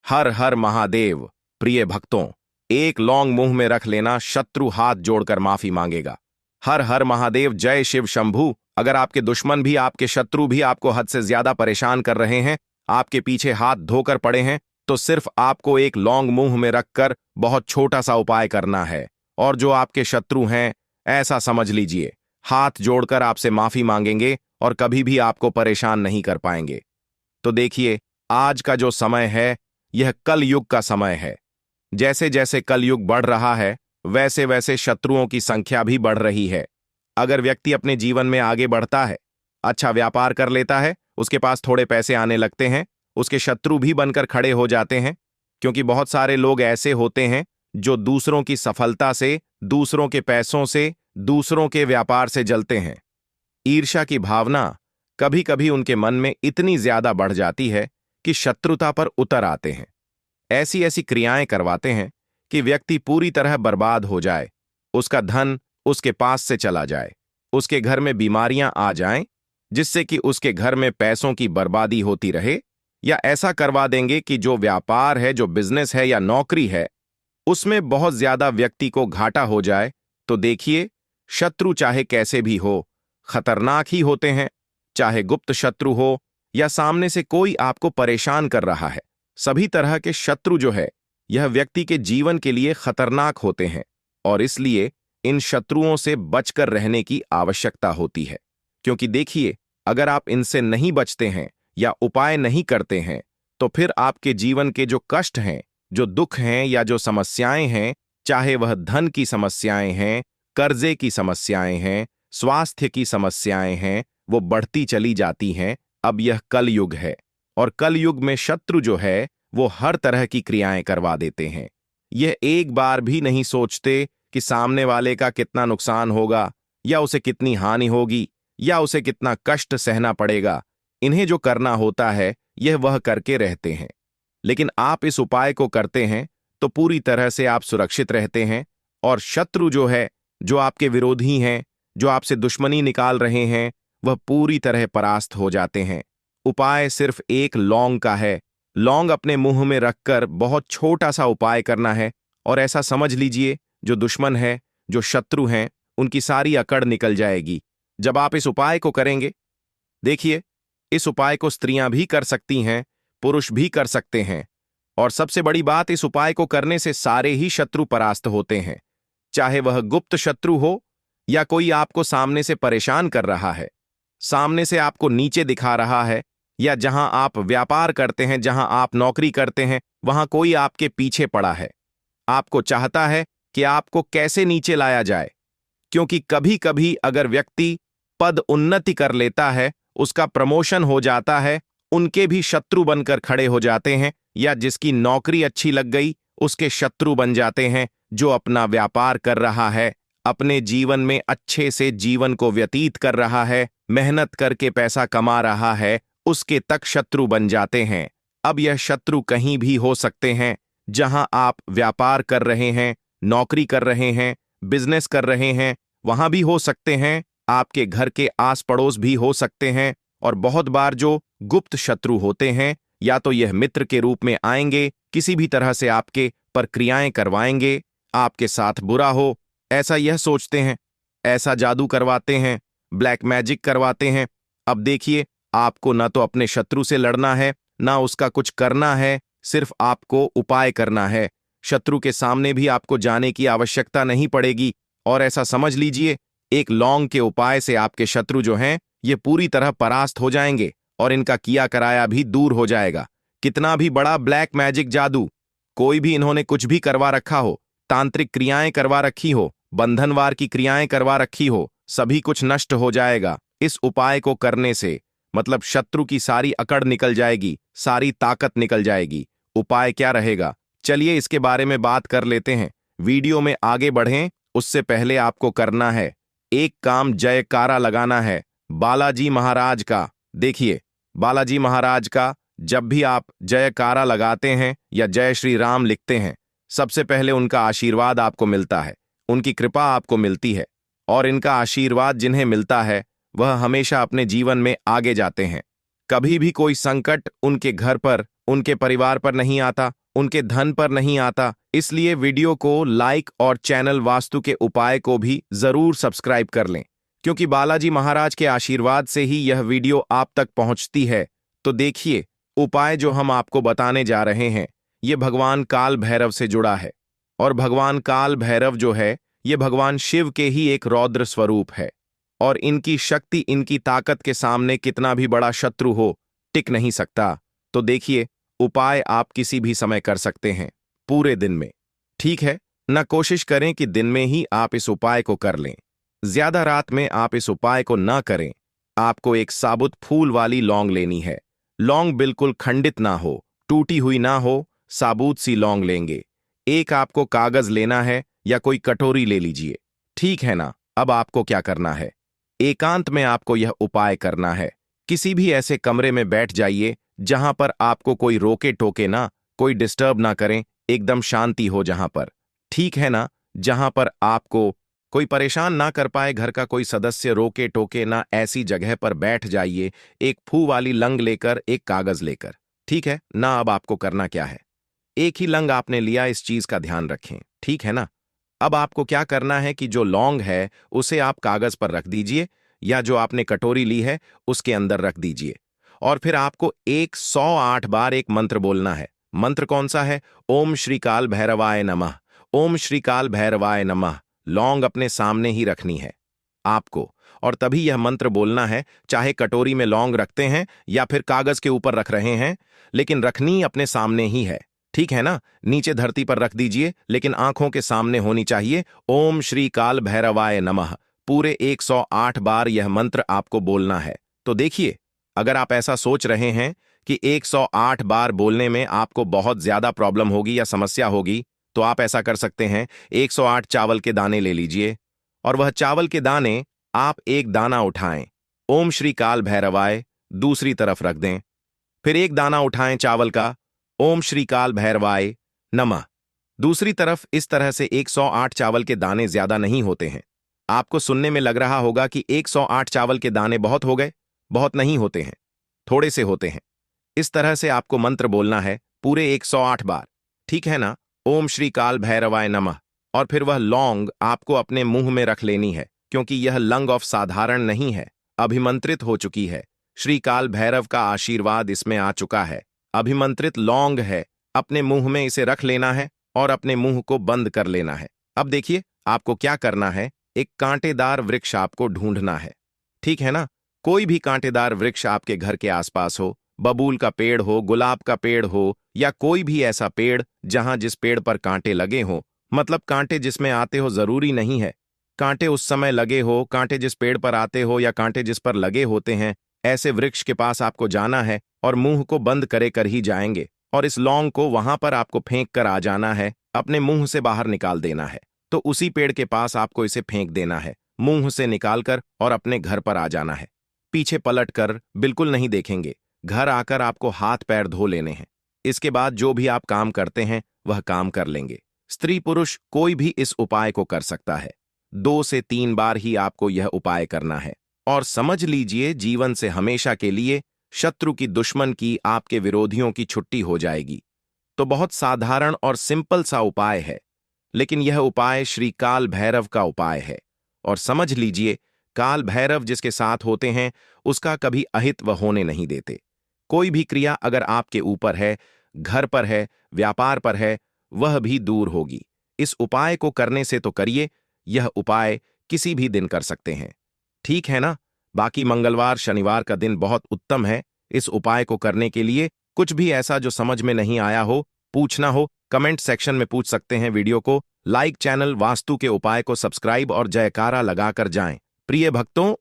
हर हर महादेव। प्रिय भक्तों, एक लौंग मुंह में रख लेना, शत्रु हाथ जोड़कर माफी मांगेगा। हर हर महादेव, जय शिव शंभू। अगर आपके दुश्मन भी, आपके शत्रु भी आपको हद से ज्यादा परेशान कर रहे हैं, आपके पीछे हाथ धोकर पड़े हैं, तो सिर्फ आपको एक लौंग मुंह में रखकर बहुत छोटा सा उपाय करना है। और जो आपके शत्रु हैं, ऐसा समझ लीजिए, हाथ जोड़कर आपसे माफी मांगेंगे और कभी भी आपको परेशान नहीं कर पाएंगे। तो देखिए, आज का जो समय है, यह कलयुग का समय है। जैसे जैसे कलयुग बढ़ रहा है, वैसे वैसे शत्रुओं की संख्या भी बढ़ रही है। अगर व्यक्ति अपने जीवन में आगे बढ़ता है, अच्छा व्यापार कर लेता है, उसके पास थोड़े पैसे आने लगते हैं, उसके शत्रु भी बनकर खड़े हो जाते हैं। क्योंकि बहुत सारे लोग ऐसे होते हैं जो दूसरों की सफलता से, दूसरों के पैसों से, दूसरों के व्यापार से जलते हैं। ईर्ष्या की भावना कभी कभी उनके मन में इतनी ज्यादा बढ़ जाती है कि शत्रुता पर उतर आते हैं। ऐसी ऐसी क्रियाएं करवाते हैं कि व्यक्ति पूरी तरह बर्बाद हो जाए, उसका धन उसके पास से चला जाए, उसके घर में बीमारियां आ जाएं, जिससे कि उसके घर में पैसों की बर्बादी होती रहे। या ऐसा करवा देंगे कि जो व्यापार है, जो बिजनेस है या नौकरी है, उसमें बहुत ज्यादा व्यक्ति को घाटा हो जाए। तो देखिए, शत्रु चाहे कैसे भी हो, खतरनाक ही होते हैं। चाहे गुप्त शत्रु हो या सामने से कोई आपको परेशान कर रहा है, सभी तरह के शत्रु जो है, यह व्यक्ति के जीवन के लिए खतरनाक होते हैं। और इसलिए इन शत्रुओं से बचकर रहने की आवश्यकता होती है। क्योंकि देखिए, अगर आप इनसे नहीं बचते हैं या उपाय नहीं करते हैं, तो फिर आपके जीवन के जो कष्ट हैं, जो दुख हैं या जो समस्याएं हैं, चाहे वह धन की समस्याएं हैं, कर्जे की समस्याएं हैं, स्वास्थ्य की समस्याएं हैं, वो बढ़ती चली जाती हैं। अब यह कलयुग है, और कलयुग में शत्रु जो है, वो हर तरह की क्रियाएं करवा देते हैं। यह एक बार भी नहीं सोचते कि सामने वाले का कितना नुकसान होगा, या उसे कितनी हानि होगी, या उसे कितना कष्ट सहना पड़ेगा। इन्हें जो करना होता है, यह वह करके रहते हैं। लेकिन आप इस उपाय को करते हैं तो पूरी तरह से आप सुरक्षित रहते हैं। और शत्रु जो है, जो आपके विरोधी हैं, जो आपसे दुश्मनी निकाल रहे हैं, वह पूरी तरह परास्त हो जाते हैं। उपाय सिर्फ एक लौंग का है। लौंग अपने मुंह में रखकर बहुत छोटा सा उपाय करना है, और ऐसा समझ लीजिए, जो दुश्मन है, जो शत्रु हैं, उनकी सारी अकड़ निकल जाएगी जब आप इस उपाय को करेंगे। देखिए, इस उपाय को स्त्रियां भी कर सकती हैं, पुरुष भी कर सकते हैं। और सबसे बड़ी बात, इस उपाय को करने से सारे ही शत्रु परास्त होते हैं। चाहे वह गुप्त शत्रु हो या कोई आपको सामने से परेशान कर रहा है, सामने से आपको नीचे दिखा रहा है, या जहां आप व्यापार करते हैं, जहां आप नौकरी करते हैं, वहां कोई आपके पीछे पड़ा है, आपको चाहता है कि आपको कैसे नीचे लाया जाए। क्योंकि कभी कभी अगर व्यक्ति पद उन्नति कर लेता है, उसका प्रमोशन हो जाता है, उनके भी शत्रु बनकर खड़े हो जाते हैं। या जिसकी नौकरी अच्छी लग गई, उसके शत्रु बन जाते हैं। जो अपना व्यापार कर रहा है, अपने जीवन में अच्छे से जीवन को व्यतीत कर रहा है, मेहनत करके पैसा कमा रहा है, उसके तक शत्रु बन जाते हैं। अब यह शत्रु कहीं भी हो सकते हैं। जहां आप व्यापार कर रहे हैं, नौकरी कर रहे हैं, बिजनेस कर रहे हैं, वहां भी हो सकते हैं। आपके घर के आस पड़ोस भी हो सकते हैं। और बहुत बार जो गुप्त शत्रु होते हैं, या तो यह मित्र के रूप में आएंगे, किसी भी तरह से आपके पर क्रियाएं करवाएंगे, आपके साथ बुरा हो ऐसा यह सोचते हैं, ऐसा जादू करवाते हैं, ब्लैक मैजिक करवाते हैं। अब देखिए, आपको ना तो अपने शत्रु से लड़ना है, ना उसका कुछ करना है, सिर्फ आपको उपाय करना है। शत्रु के सामने भी आपको जाने की आवश्यकता नहीं पड़ेगी। और ऐसा समझ लीजिए, एक लौंग के उपाय से आपके शत्रु जो हैं, ये पूरी तरह परास्त हो जाएंगे, और इनका किया कराया भी दूर हो जाएगा। कितना भी बड़ा ब्लैक मैजिक जादू, कोई भी इन्होंने कुछ भी करवा रखा हो, तांत्रिक क्रियाएं करवा रखी हो, बंधनवार की क्रियाएं करवा रखी हो, सभी कुछ नष्ट हो जाएगा। इस उपाय को करने से मतलब शत्रु की सारी अकड़ निकल जाएगी, सारी ताकत निकल जाएगी। उपाय क्या रहेगा, चलिए इसके बारे में बात कर लेते हैं। वीडियो में आगे बढ़ें उससे पहले आपको करना है एक काम, जयकारा लगाना है बालाजी महाराज का। देखिए, बालाजी महाराज का जब भी आप जयकारा लगाते हैं या जय श्री राम लिखते हैं, सबसे पहले उनका आशीर्वाद आपको मिलता है, उनकी कृपा आपको मिलती है। और इनका आशीर्वाद जिन्हें मिलता है, वह हमेशा अपने जीवन में आगे जाते हैं। कभी भी कोई संकट उनके घर पर, उनके परिवार पर नहीं आता, उनके धन पर नहीं आता। इसलिए वीडियो को लाइक और चैनल वास्तु के उपाय को भी जरूर सब्सक्राइब कर लें, क्योंकि बालाजी महाराज के आशीर्वाद से ही यह वीडियो आप तक पहुंचती है। तो देखिए, उपाय जो हम आपको बताने जा रहे हैं ये भगवान काल भैरव से जुड़ा है। और भगवान काल भैरव जो है ये भगवान शिव के ही एक रौद्र स्वरूप है, और इनकी शक्ति, इनकी ताकत के सामने कितना भी बड़ा शत्रु हो टिक नहीं सकता। तो देखिए, उपाय आप किसी भी समय कर सकते हैं, पूरे दिन में, ठीक है ना। कोशिश करें कि दिन में ही आप इस उपाय को कर लें, ज्यादा रात में आप इस उपाय को ना करें। आपको एक साबुत फूल वाली लौंग लेनी है। लौंग बिल्कुल खंडित ना हो, टूटी हुई ना हो, साबुत सी लौंग लेंगे। एक आपको कागज लेना है या कोई कटोरी ले लीजिए, ठीक है ना। अब आपको क्या करना है, एकांत में आपको यह उपाय करना है। किसी भी ऐसे कमरे में बैठ जाइए जहां पर आपको कोई रोके टोके ना, कोई डिस्टर्ब ना करें, एकदम शांति हो जहां पर, ठीक है ना। जहां पर आपको कोई परेशान ना कर पाए, घर का कोई सदस्य रोके टोके ना, ऐसी जगह पर बैठ जाइए, एक फू वाली लंग लेकर, एक कागज लेकर, ठीक है ना। अब आपको करना क्या है, एक ही लंग आपने लिया, इस चीज का ध्यान रखें, ठीक है ना। अब आपको क्या करना है कि जो लौंग है उसे आप कागज पर रख दीजिए, या जो आपने कटोरी ली है उसके अंदर रख दीजिए, और फिर आपको 108 बार एक मंत्र बोलना है। मंत्र कौन सा है? ओम श्री काल भैरवाय नमः, ओम श्री काल भैरवाय नमः। लौंग अपने सामने ही रखनी है आपको, और तभी यह मंत्र बोलना है। चाहे कटोरी में लौंग रखते हैं या फिर कागज के ऊपर रख रहे हैं, लेकिन रखनी अपने सामने ही है, ठीक है ना। नीचे धरती पर रख दीजिए, लेकिन आंखों के सामने होनी चाहिए। ओम श्री काल भैरवाय नमः, पूरे 108 बार यह मंत्र आपको बोलना है। तो देखिए, अगर आप ऐसा सोच रहे हैं कि 108 बार बोलने में आपको बहुत ज्यादा प्रॉब्लम होगी या समस्या होगी, तो आप ऐसा कर सकते हैं, 108 चावल के दाने ले लीजिए, और वह चावल के दाने आप एक दाना उठाएं, ओम श्री काल भैरवाय दूसरी तरफ रख दें। फिर एक दाना उठाएं चावल का, ओम श्री काल भैरवाय नमः दूसरी तरफ। इस तरह से 108 चावल के दाने ज्यादा नहीं होते हैं। आपको सुनने में लग रहा होगा कि 108 चावल के दाने बहुत हो गए, बहुत नहीं होते हैं, थोड़े से होते हैं। इस तरह से आपको मंत्र बोलना है पूरे 108 बार, ठीक है ना। ओम श्री काल भैरवाय नमः, और फिर वह लौंग आपको अपने मुंह में रख लेनी है, क्योंकि यह लंग ऑफ साधारण नहीं है, अभिमंत्रित हो चुकी है। श्री काल भैरव का आशीर्वाद इसमें आ चुका है, अभिमंत्रित लौंग है। अपने मुंह में इसे रख लेना है और अपने मुंह को बंद कर लेना है। अब देखिए, आपको क्या करना है, एक कांटेदार वृक्ष आपको ढूंढना है, ठीक है ना। कोई भी कांटेदार वृक्ष आपके घर के आसपास हो, बबूल का पेड़ हो, गुलाब का पेड़ हो, या कोई भी ऐसा पेड़ जहां जिस पेड़ पर कांटे लगे हो, मतलब कांटे जिसमें आते हो जरूरी नहीं है कांटे उस समय लगे हो, कांटे जिस पेड़ पर आते हो या कांटे जिस पर लगे होते हैं, ऐसे वृक्ष के पास आपको जाना है और मुंह को बंद करे कर ही जाएंगे, और इस लौंग को वहां पर आपको फेंक कर आ जाना है, अपने मुंह से बाहर निकाल देना है। तो उसी पेड़ के पास आपको इसे फेंक देना है, मुंह से निकालकर, और अपने घर पर आ जाना है। पीछे पलट कर बिल्कुल नहीं देखेंगे। घर आकर आपको हाथ पैर धो लेने हैं। इसके बाद जो भी आप काम करते हैं वह काम कर लेंगे। स्त्री पुरुष कोई भी इस उपाय को कर सकता है। 2 से 3 बार ही आपको यह उपाय करना है, और समझ लीजिए जीवन से हमेशा के लिए शत्रु की, दुश्मन की, आपके विरोधियों की छुट्टी हो जाएगी। तो बहुत साधारण और सिंपल सा उपाय है, लेकिन यह उपाय श्री काल भैरव का उपाय है। और समझ लीजिए, काल भैरव जिसके साथ होते हैं उसका कभी अहित वह होने नहीं देते। कोई भी क्रिया अगर आपके ऊपर है, घर पर है, व्यापार पर है, वह भी दूर होगी। इस उपाय को करने से तो करिए, यह उपाय किसी भी दिन कर सकते हैं, ठीक है ना। बाकी मंगलवार, शनिवार का दिन बहुत उत्तम है इस उपाय को करने के लिए। कुछ भी ऐसा जो समझ में नहीं आया हो, पूछना हो, कमेंट सेक्शन में पूछ सकते हैं। वीडियो को लाइक, चैनल वास्तु के उपाय को सब्सक्राइब और जयकारा लगाकर जाएं। प्रिय भक्तों,